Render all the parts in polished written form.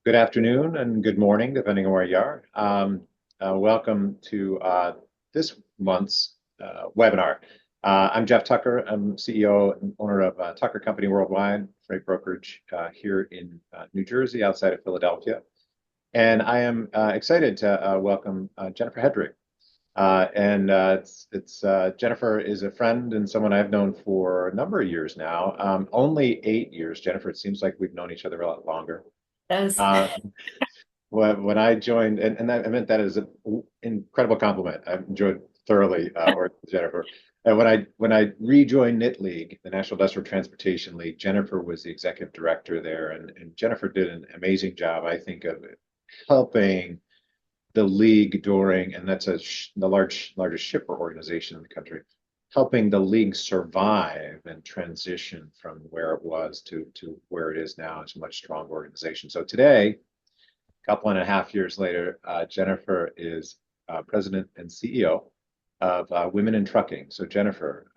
Good afternoon and good morning, depending on where you are. Welcome to this month's webinar. I'm Jeff Tucker. I'm CEO and owner of Tucker Company Worldwide, freight brokerage here in New Jersey, outside of Philadelphia. And I am excited to welcome Jennifer Hedrick. Jennifer is a friend and someone I've known for a number of years now. Only 8 years, Jennifer. It seems like we've known each other a lot longer. Does. Uh, when I joined, and I meant that as an incredible compliment. I've enjoyed thoroughly working with Jennifer. And when I rejoined Knit League, the National Industrial Transportation League, Jennifer was the executive director there, and Jennifer did an amazing job, I think, of helping the league during, and that's the largest shipper organization in the country, helping the league survive and transition from where it was to where it is now. It's a much stronger organization. So today, couple and a half years later, Jennifer is president and CEO of Women in Trucking. So Jennifer,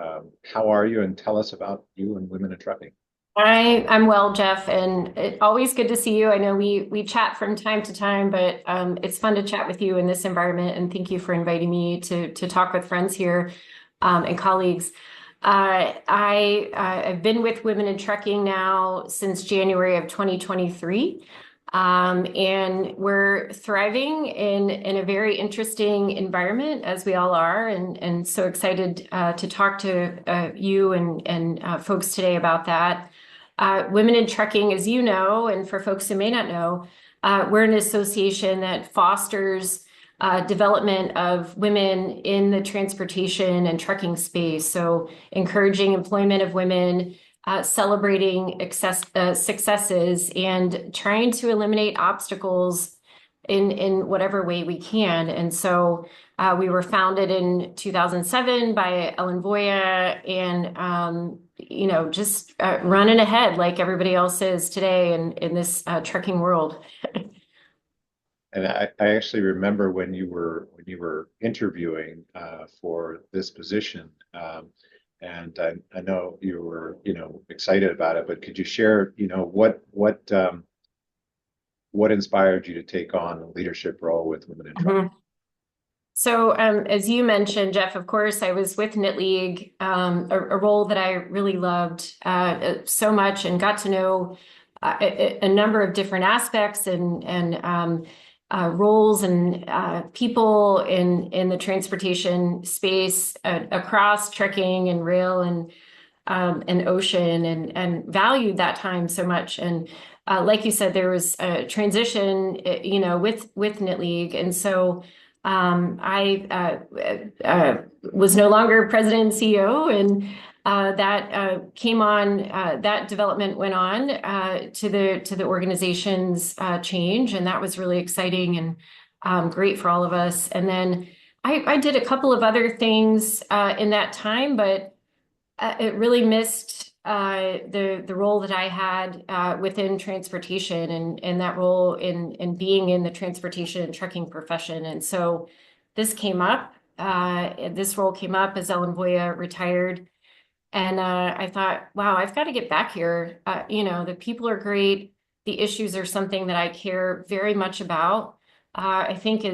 how are you? And tell us about you and Women in Trucking. I'm well, Jeff, and always good to see you. I know we chat from time to time, but it's fun to chat with you in this environment. And thank you for inviting me to talk with friends here and colleagues. I've been with Women in Trucking now since January of 2023. And we're thriving in a very interesting environment, as we all are, and so excited to talk to you and folks today about that. Women in Trucking, as you know, and for folks who may not know, we're an association that fosters development of women in the transportation and trucking space. So encouraging employment of women, celebrating successes, and trying to eliminate obstacles in whatever way we can. And so we were founded in 2007 by Ellen Voya, and just running ahead like everybody else is today in this trucking world. And I actually remember when you were interviewing for this position, and I know you were excited about it. But could you share what inspired you to take on a leadership role with Women in Trucking? Mhm. So, as you mentioned, Jeff, of course, I was with Knit League, a role that I really loved so much, and got to know a number of different aspects and roles and people in the transportation space across trucking and rail and ocean, and valued that time so much. And like you said, there was a transition, with Knit League, and so. I was no longer president and CEO, and that came on. That development went on to the organization's change, and that was really exciting and great for all of us. And then I did a couple of other things in that time, but it really missed the role that I had within transportation, and that role in being in the transportation and trucking profession. And so this came up. This role came up as Ellen Voya retired, and I thought, wow, I've got to get back here. The people are great. The issues are something that I care very much about. I think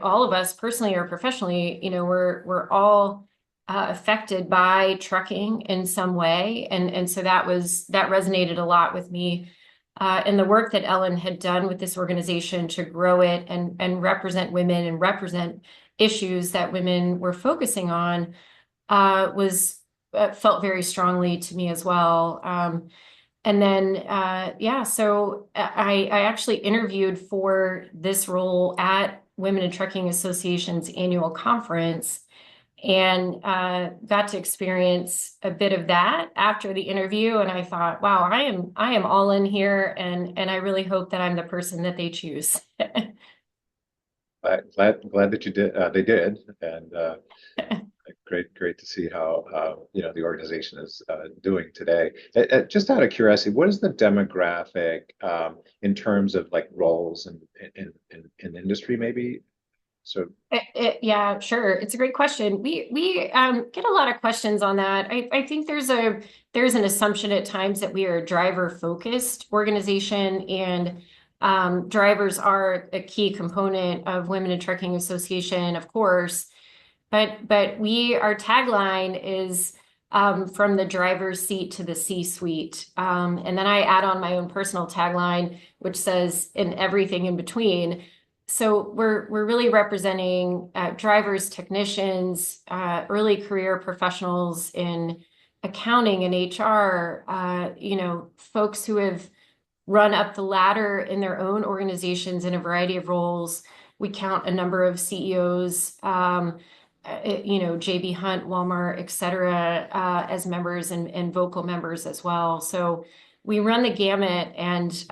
all of us personally or professionally, we're all affected by trucking in some way, and so that resonated a lot with me. And the work that Ellen had done with this organization to grow it and represent women and represent issues that women were focusing on was felt very strongly to me as well. And then, so I actually interviewed for this role at Women in Trucking Association's annual conference, and got to experience a bit of that after the interview. And I thought, wow, I am all in here, and I really hope that I'm the person that they choose. Glad that you did. They did, and great to see how the organization is doing today. Just out of curiosity, what is the demographic in terms of like roles in industry, maybe? So Yeah, sure. It's a great question. We get a lot of questions on that. I think there's an assumption at times that we are a driver focused organization, and Drivers are a key component of Women in Trucking Association, of course, but our tagline is from the driver's seat to the C-suite. And then I add on my own personal tagline, which says "in everything in between." So we're really representing drivers, technicians, early career professionals in accounting and HR, folks who have run up the ladder in their own organizations in a variety of roles. We count a number of CEOs, JB Hunt, Walmart, et cetera, as members and vocal members as well. So we run the gamut, and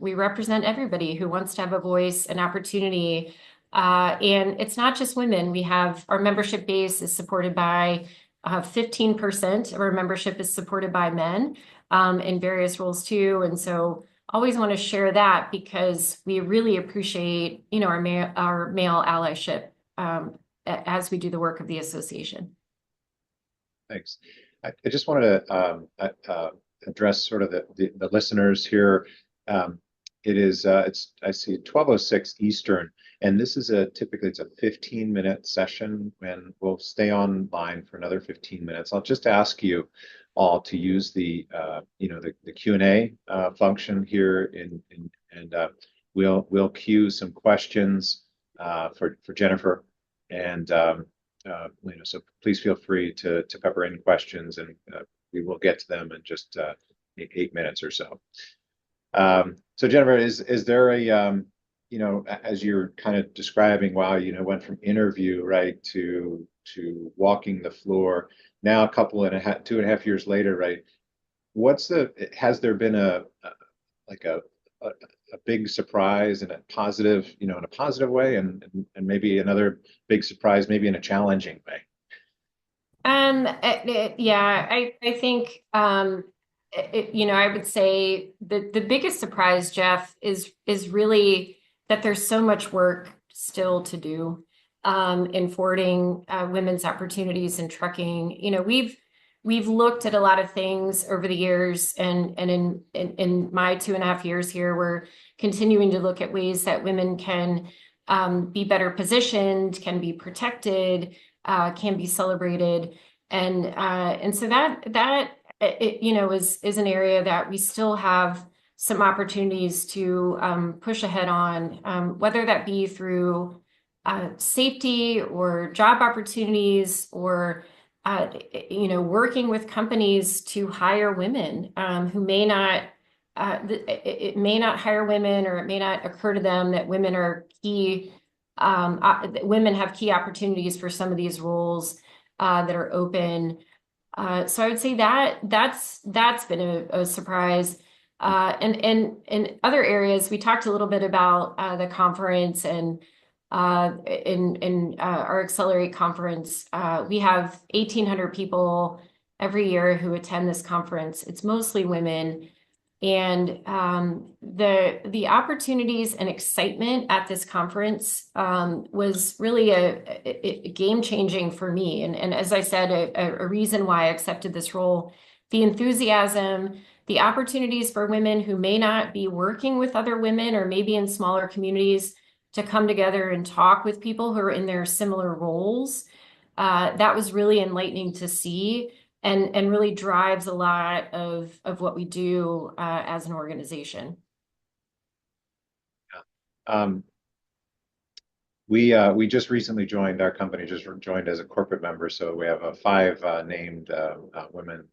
we represent everybody who wants to have a voice, an opportunity. And it's not just women. We have our membership base is supported by 15% of our membership is supported by men in various roles too. And so always want to share that because we really appreciate, our male allyship as we do the work of the association. Thanks. I just wanted to address sort of the listeners here. I see 12:06 Eastern, and this is typically it's a 15-minute session, and we'll stay online for another 15 minutes. I'll just ask you all to use the Q&A function here and we'll queue some questions for Jennifer, and so please feel free to pepper in questions, and we will get to them in just 8 minutes or so. So Jennifer, is there as you're kind of describing, wow, went from interview right to walking the floor, now 2.5 years later, right? Has there been a big surprise in a positive, in a positive way, and maybe another big surprise, maybe in a challenging way? Yeah, I think, I would say the biggest surprise, Jeff, is really that there's so much work still to do in forwarding women's opportunities in trucking. We've looked at a lot of things over the years, and in my 2.5 years here, we're continuing to look at ways that women can be better positioned, can be protected, can be celebrated, and so that is an area that we still have some opportunities to push ahead on, whether that be through safety or job opportunities or working with companies to hire women who may not it may not hire women, or it may not occur to them that women are key. Women have key opportunities for some of these roles that are open. So I would say that's been a surprise. And in other areas, we talked a little bit about the conference, and in our Accelerate conference, we have 1,800 people every year who attend this conference. It's mostly women. And the opportunities and excitement at this conference was really a game changing for me. And as I said, a reason why I accepted this role. The enthusiasm, the opportunities for women who may not be working with other women, or maybe in smaller communities, to come together and talk with people who are in their similar roles. That was really enlightening to see. And really drives a lot of what we do as an organization. We just recently joined, our company just joined as a corporate member, so we have 5 named women.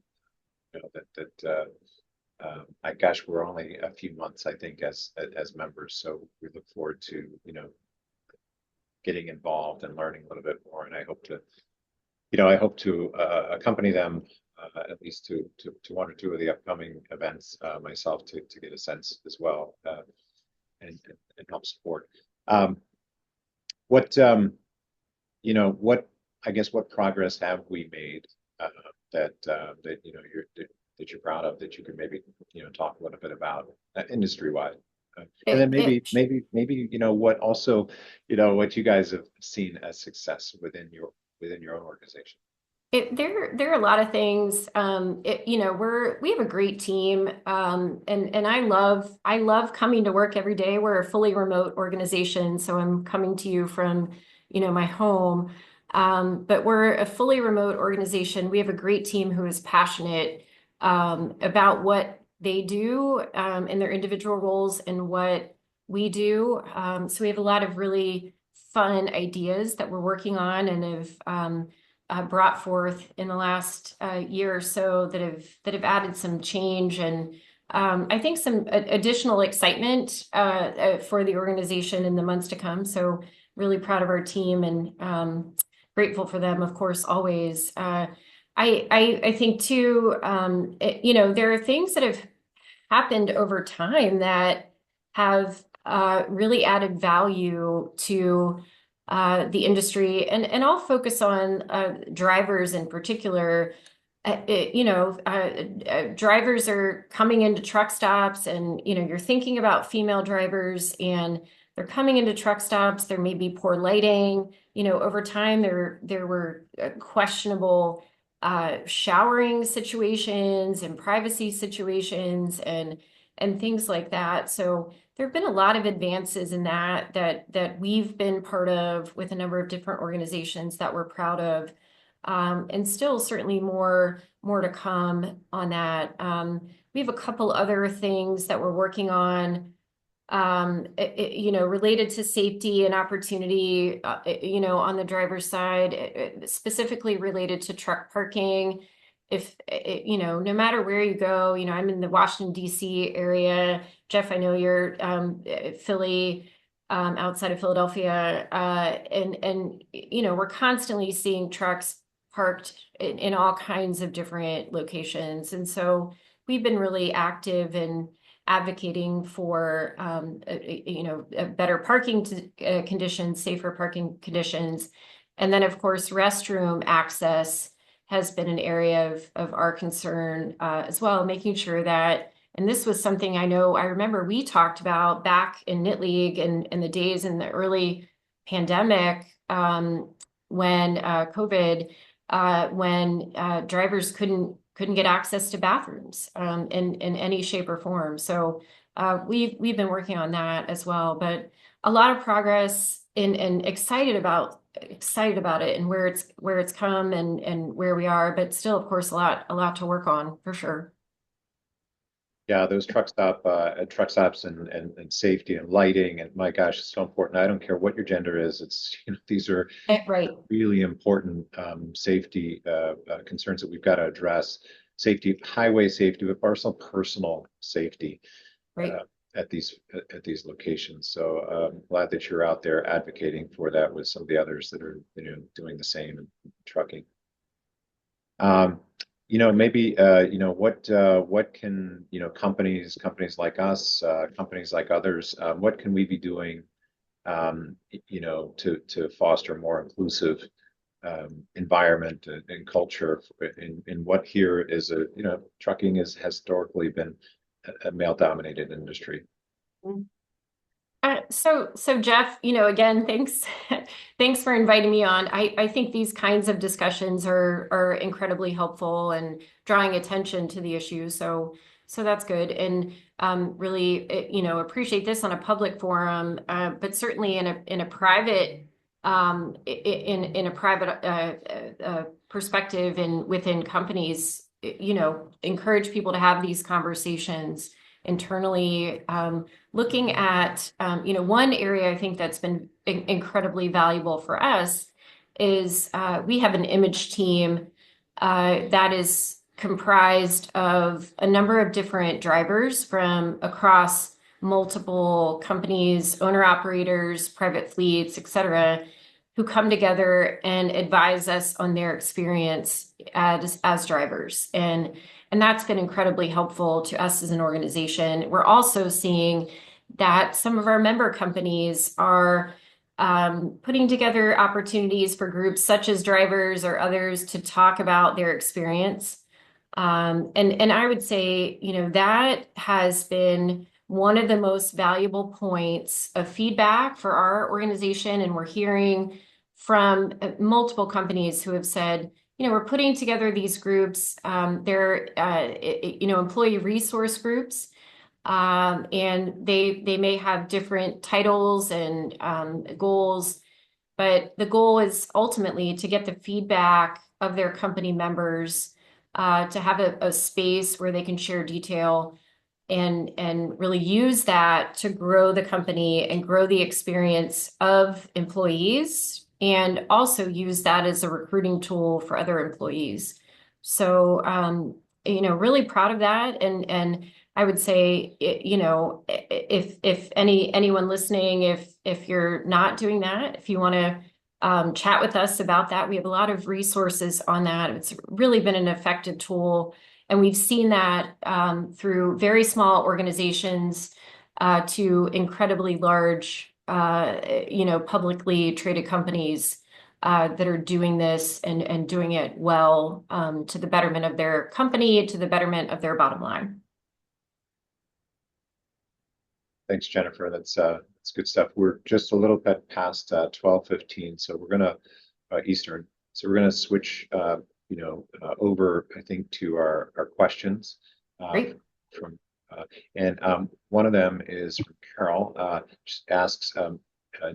Gosh, we're only a few months, I think, as members, so we look forward to getting involved and learning a little bit more, and I hope to accompany them at least to 1 or 2 of the upcoming events myself to get a sense as well, and help support. What progress have we made that you're proud of, that you could maybe talk a little bit about industry-wide? And then maybe what also what you guys have seen as success within your own organization. There are a lot of things. We have a great team, and I love coming to work every day. We're a fully remote organization, so I'm coming to you from, my home. But we're a fully remote organization. We have a great team who is passionate about what they do in their individual roles and what we do. So we have a lot of really fun ideas that we're working on and have brought forth in the last year or so that have added some change and I think some additional excitement for the organization in the months to come. So really proud of our team and grateful for them, of course, always. I think too, there are things that have happened over time that have really added value to the industry. And I'll focus on drivers in particular. Drivers are coming into truck stops, and you're thinking about female drivers, and they're coming into truck stops. There may be poor lighting. Over time, there were questionable showering situations and privacy situations and things like that. So there have been a lot of advances in that we've been part of with a number of different organizations that we're proud of. And still certainly more to come on that. We have a couple other things that we're working on, related to safety and opportunity, on the driver's side, specifically related to truck parking. If, no matter where you go, I'm in the Washington, D.C. area. Jeff, I know you're Philly, outside of Philadelphia. And we're constantly seeing trucks parked in all kinds of different locations. And so we've been really active in advocating for, better parking conditions, safer parking conditions. And then, of course, restroom access has been an area of our concern as well, making sure that, and this was something I remember we talked about back in Knit League and in the days in the early pandemic when COVID, when drivers couldn't get access to bathrooms in any shape or form. So we've been working on that as well, but a lot of progress and excited about it and where it's come and where we are, but still, of course, a lot to work on for sure. Yeah, those truck stops and safety and lighting, and my gosh, it's so important. I don't care what your gender is. It's, these are Right, really important safety concerns that we've got to address. Safety, highway safety, but also personal safety right. uh, at these locations. So glad that you're out there advocating for that with some of the others that are doing the same in trucking. Um, maybe what can companies like us, companies like others, what can we be doing to foster more inclusive environment and culture in what here is trucking has historically been a male-dominated industry. So Jeff, again, thanks, thanks for inviting me on. I think these kinds of discussions are incredibly helpful and drawing attention to the issue. So that's good, and really, appreciate this on a public forum, but certainly in a private in a private perspective and within companies, encourage people to have these conversations internally. Looking at, one area I think that's been incredibly valuable for us is we have an image team that is comprised of a number of different drivers from across multiple companies, owner operators, private fleets, et cetera, who come together and advise us on their experience as drivers. And that's been incredibly helpful to us as an organization. We're also seeing that some of our member companies are putting together opportunities for groups such as drivers or others to talk about their experience. And I would say, that has been one of the most valuable points of feedback for our organization. And we're hearing from multiple companies who have said, we're putting together these groups. They're, employee resource groups. And they may have different titles and goals, but the goal is ultimately to get the feedback of their company members, to have a space where they can share detail and really use that to grow the company and grow the experience of employees, and also use that as a recruiting tool for other employees. So, really proud of that. And I would say, if anyone listening, if you're not doing that, if you want to chat with us about that, we have a lot of resources on that. It's really been an effective tool. And we've seen that through very small organizations to incredibly large, publicly traded companies that are doing this and doing it well, to the betterment of their company, to the betterment of their bottom line. Thanks, Jennifer. That's good stuff. We're just a little bit past 12:15, so we're gonna Eastern. So we're gonna switch, over, I think, to our questions Great. from and one of them is from Carol. Just asks, do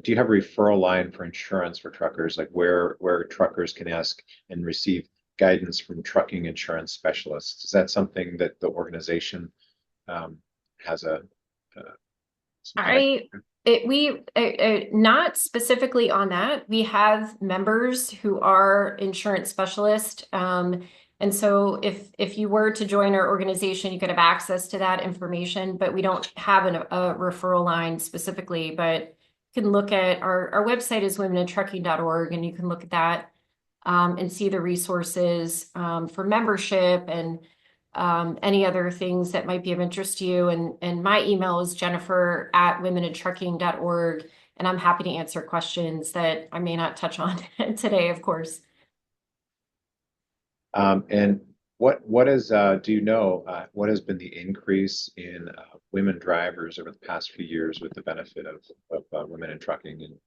you have a referral line for insurance for truckers, like where truckers can ask and receive guidance from trucking insurance specialists? Is that something that the organization has some I we not specifically on that. We have members who are insurance specialists. And so if you were to join our organization, you could have access to that information, but we don't have a referral line specifically. But you can look at our website is womenintrucking.org, and you can look at that and see the resources for membership and any other things that might be of interest to you. And my email is jennifer@womenintrucking.org, and I'm happy to answer questions that I may not touch on today, of course. And what is do you know what has been the increase in women drivers over the past few years with the benefit of women in trucking?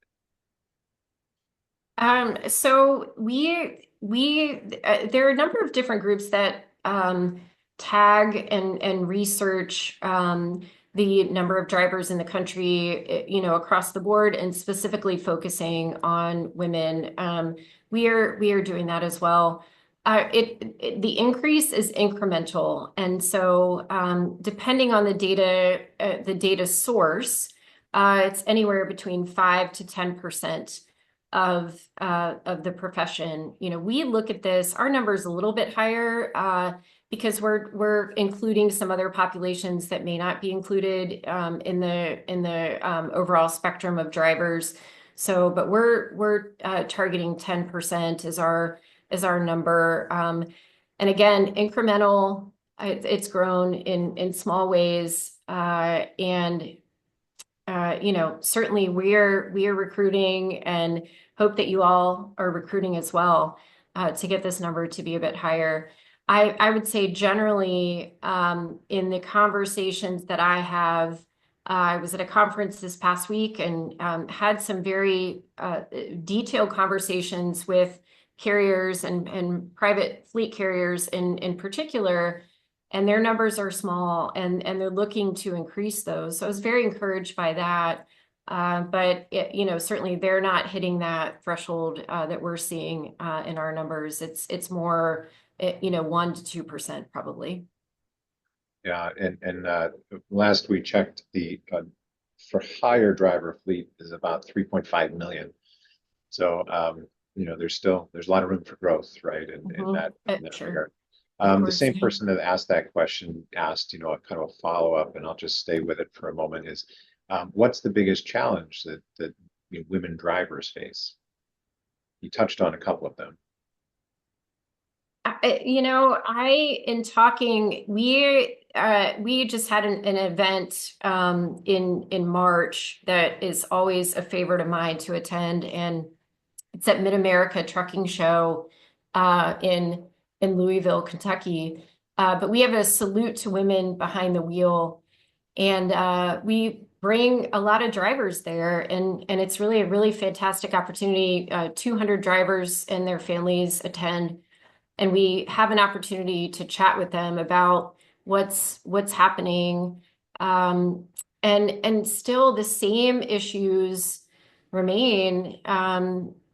So there are a number of different groups that tag and research the number of drivers in the country, across the board, and specifically focusing on women. We are doing that as well. The increase is incremental, and so depending on the data source, it's anywhere between 5 to 10% of the profession. We look at this. Our number is a little bit higher because we're including some other populations that may not be included in the overall spectrum of drivers. So, but we're targeting 10% as our number. And again, incremental. It's grown in small ways, and certainly we are recruiting, and hope that you all are recruiting as well to get this number to be a bit higher. I would say generally in the conversations that I have, I was at a conference this past week and had some very detailed conversations with carriers and private fleet carriers in particular, and their numbers are small, and they're looking to increase those. So I was very encouraged by that. But certainly they're not hitting that threshold that we're seeing in our numbers. It's more 1 to 2% probably. Yeah, and last we checked, the for hire driver fleet is about 3.5 million. So there's a lot of room for growth, right? In that Sure. regard. Of The same course. person that asked that question asked, a kind of a follow-up, and I'll just stay with it for a moment, is what's the biggest challenge that women drivers face? You touched on a couple of them. In talking, we just had an event in March that is always a favorite of mine to attend, and it's at Mid-America Trucking Show in Louisville, Kentucky. But we have a salute to women behind the wheel, and we bring a lot of drivers there, and it's really a really fantastic opportunity. 200 drivers and their families attend. and we have an opportunity to chat with them about what's happening. Um, and still the same issues remain,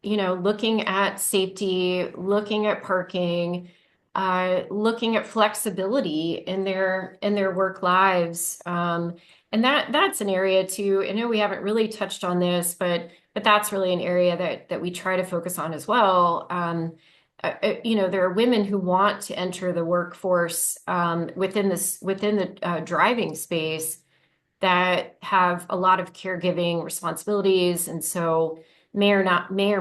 looking at safety, looking at parking, looking at flexibility in their work lives. And that's an area too. I know we haven't really touched on this, but that's really an area that we try to focus on as well. There are women who want to enter the workforce within the driving space that have a lot of caregiving responsibilities, and so may or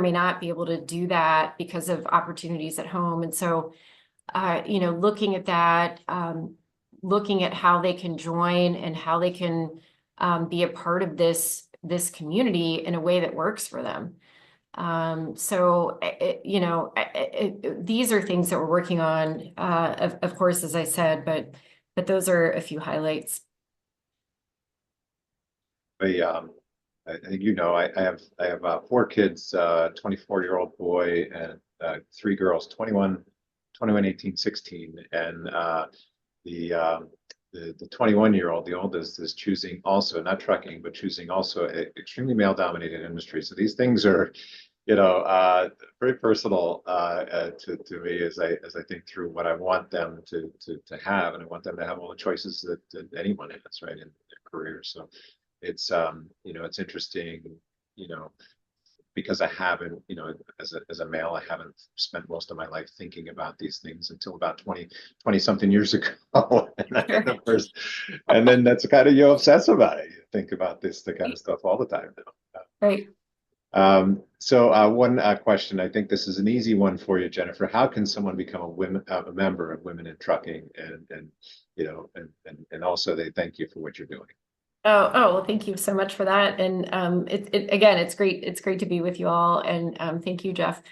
may not be able to do that because of opportunities at home. And so, looking at that, looking at how they can join and how they can be a part of this community in a way that works for them. These are things that we're working on, of course, as I said, but those are a few highlights. I, think I have four kids, 24-year-old boy and three girls, 21, 18, 16, and the 21-year-old, the oldest, is choosing also not trucking, but choosing also an extremely male-dominated industry. So these things are, very personal to me as I think through what I want them to have, and I want them to have all the choices that anyone has, right, in their career. So it's interesting, you know, because I haven't, as a male, I haven't spent most of my life thinking about these things until about 20 something years ago. Sure. And then that's kind of, you obsess about it. You think about the kind of stuff all the time now. Right. So one question, I think this is an easy one for you, Jennifer. How can someone become a member of Women in Trucking, and also they thank you for what you're doing? Well, thank you so much for that. And again, it's great to be with you all. And thank you, Jeff.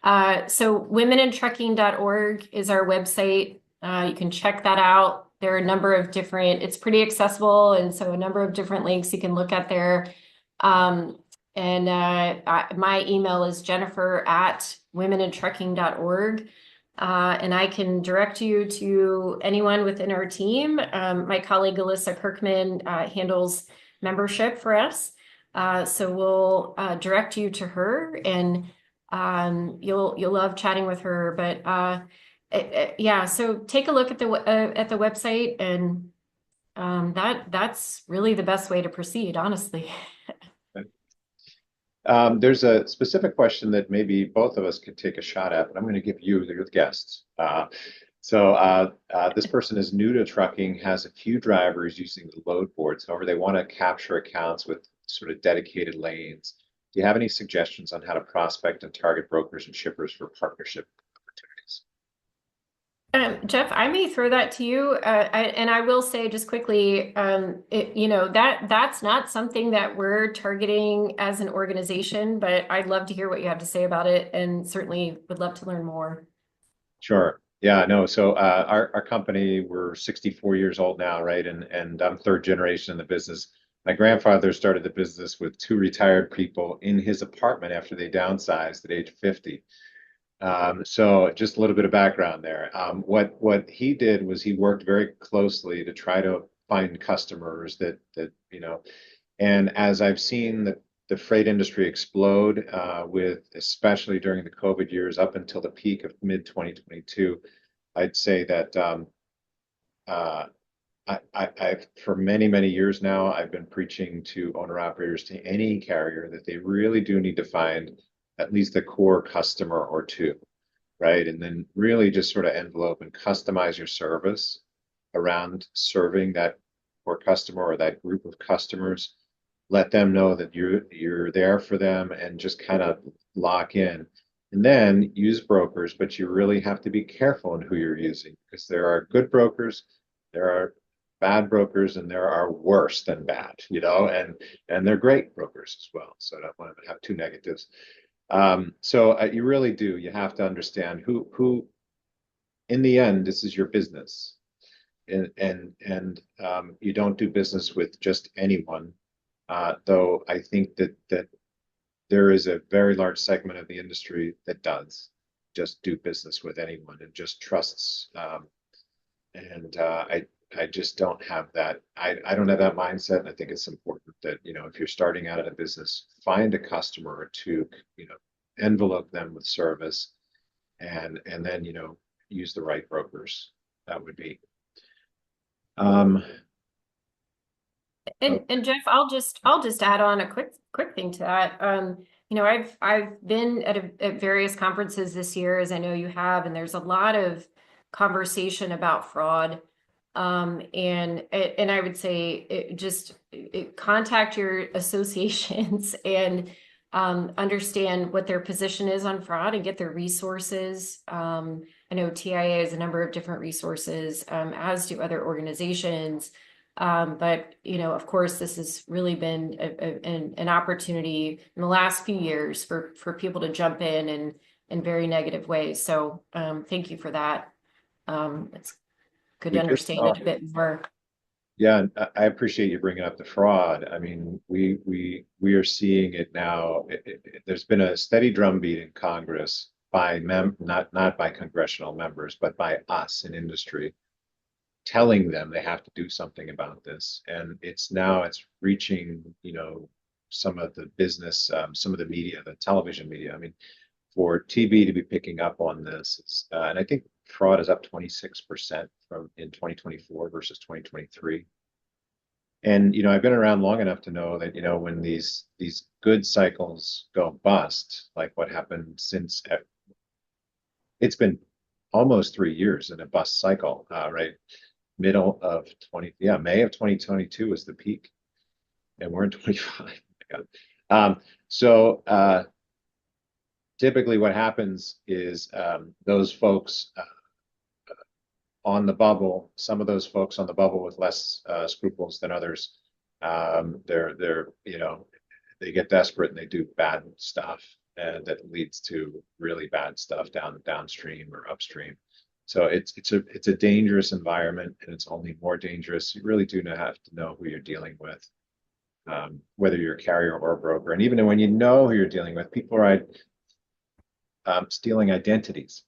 So womenintrucking.org is our website. You can check that out. There are a number of it's pretty accessible. And so a number of different links you can look at there. My email is jennifer@womenintrucking.org. And I can direct you to anyone within our team. My colleague Alyssa Kirkman handles membership for us. So we'll direct you to her, and you'll love chatting with her. But yeah, so take a look at the website, and that's really the best way to proceed, honestly. There's a specific question that maybe both of us could take a shot at, but I'm going to give you the guests. This person is new to trucking, has a few drivers using the load boards. However, they want to capture accounts with sort of dedicated lanes. Do you have any suggestions on how to prospect and target brokers and shippers for partnership opportunities? Jeff, I may throw that to you, and I will say just quickly, that's not something that we're targeting as an organization, but I'd love to hear what you have to say about it, and certainly would love to learn more. Sure. Yeah, no. So our company, we're 64 years old now, right? And I'm third generation in the business. My grandfather started the business with two retired people in his apartment after they downsized at age 50. So just a little bit of background there. What he did was he worked very closely to try to find customers and as I've seen the freight industry explode, with especially during the COVID years up until the peak of mid 2022, I'd say that uh, I've for many years now, I've been preaching to owner operators, to any carrier, that they really do need to find at least a core customer or two, right? And then really just sort of envelope and customize your service around serving that core customer or that group of customers. Let them know that you're there for them, and just kind of lock in. And then use brokers, but you really have to be careful in who you're using, because there are good brokers, there are bad brokers, and there are worse than bad, and they're great brokers as well. So I don't want to have two negatives. You really do. You have to understand who, in the end, this is your business, and you don't do business with just anyone. Though I think that there is a very large segment of the industry that does. just do business with anyone and just trusts. And I just don't have that. I don't have that mindset. And I think it's important that, if you're starting out in a business, find a customer or two, envelope them with service, and then, use the right brokers. That would be. Um, oh, And Jeff, I'll just add on a quick thing to that. I've been at various conferences this year, as I know you have, and there's a lot of conversation about fraud. And I would say contact your associations and understand what their position is on fraud and get their resources. I know TIA has a number of different resources, as do other organizations. But of course, this has really been an opportunity in the last few years for people to jump in very negative ways. So thank you for that. It's good we to just understand saw. it a bit more. Yeah, and I appreciate you bringing up the fraud. I mean, we are seeing it now. There's been a steady drumbeat in Congress by not by congressional members, but by us in industry, telling them they have to do something about this. And it's reaching, some of the business, some of the media, the television media. I mean, for TV to be picking up on this, and I think fraud is up 26% from in 2024 versus 2023. And I've been around long enough to know that when these good cycles go bust, like what happened since it's been almost 3 years in a bust cycle, right? Middle of 20, yeah, May of 2022 was the peak, and we're in 25. Oh my God. So typically what happens is those folks on the bubble, some of those folks on the bubble with less scruples than others, they're they get desperate and they do bad stuff, and that leads to really bad stuff downstream or upstream. So it's a dangerous environment, and it's only more dangerous. You really do have to know who you're dealing with, whether you're a carrier or a broker. And even when you know who you're dealing with, people are stealing identities.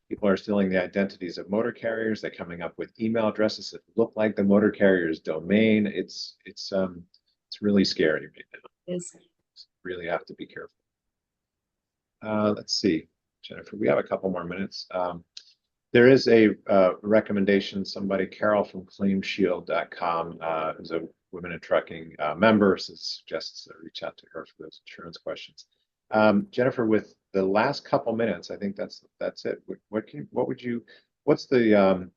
People are stealing the identities of motor carriers. They're coming up with email addresses that look like the motor carrier's domain. It's really scary right now. Is Really have to be careful. Let's see, Jennifer, we have a couple more minutes. There is a recommendation. Somebody, Carol from ClaimShield.com, is a Women in Trucking member, suggests reach out to her for those insurance questions. Jennifer, with the last couple minutes, I think that's it. What's the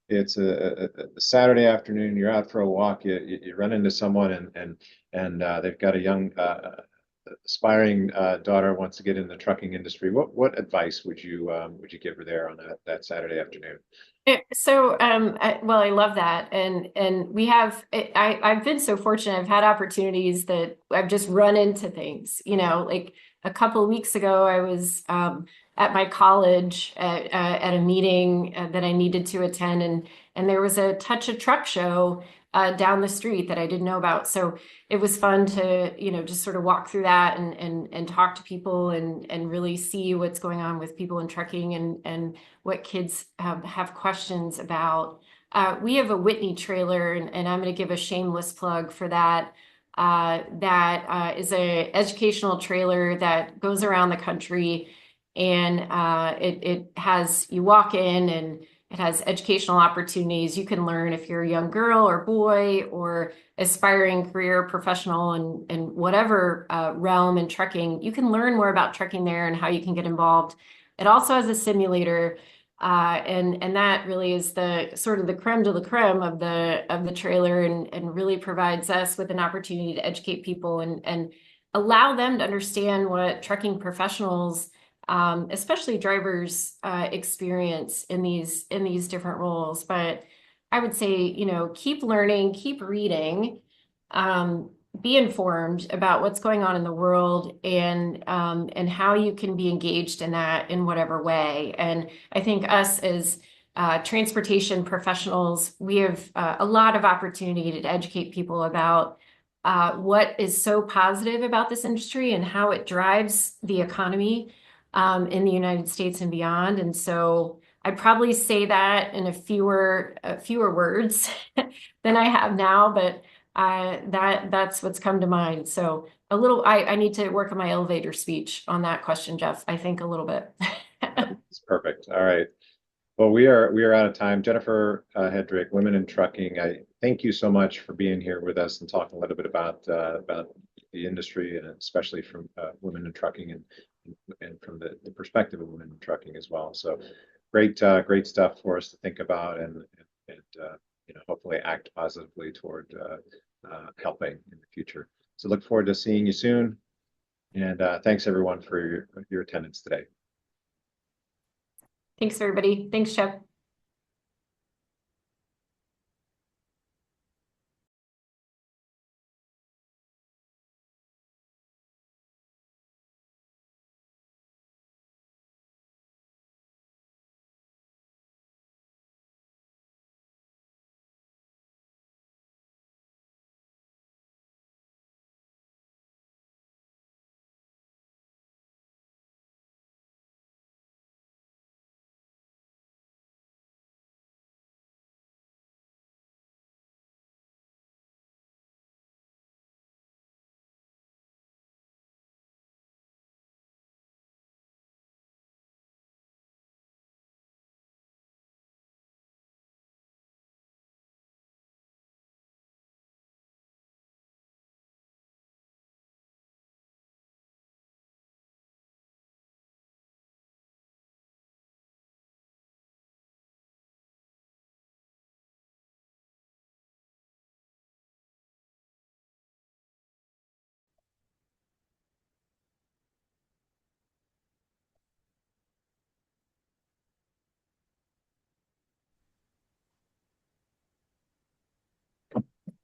it's a Saturday afternoon, you're out for a walk, you run into someone and they've got a young aspiring daughter wants to get in the trucking industry. What advice would you give her there on that Saturday afternoon? Well, I love that, and I've been so fortunate. I've had opportunities that I've just run into things. Like a couple of weeks ago, I was at my college at a meeting that I needed to attend, and there was a Touch a Truck show down the street that I didn't know about. So it was fun to just sort of walk through that and talk to people and really see what's going on with people in trucking and what kids have questions about. We have a Whitney trailer, and I'm going to give a shameless plug for that. That is a educational trailer that goes around the country, and it has, you walk in and it has educational opportunities. You can learn if you're a young girl or boy or aspiring career professional in whatever realm in trucking. You can learn more about trucking there and how you can get involved. It also has a simulator, and that really is the sort of the creme de la creme of the trailer, and really provides us with an opportunity to educate people and allow them to understand what trucking professionals, especially drivers, experience in these different roles. But I would say, keep learning, keep reading, be informed about what's going on in the world, and how you can be engaged in that in whatever way. And I think us as transportation professionals, we have a lot of opportunity to educate people about what is so positive about this industry and how it drives the economy. in the United States and beyond. And so I'd probably say that in a fewer words than I have now, but that's what's come to mind. So I need to work on my elevator speech on that question, Jeff. I think a little bit. It's perfect. All right. Well, we are out of time. Jennifer Hedrick, Women in Trucking. I thank you so much for being here with us and talking a little bit about the industry and especially from women in trucking and from the perspective of women in trucking as well. So great stuff for us to think about and hopefully act positively toward helping in the future. So look forward to seeing you soon. And thanks everyone for your attendance today. Thanks, everybody. Thanks, Jeff.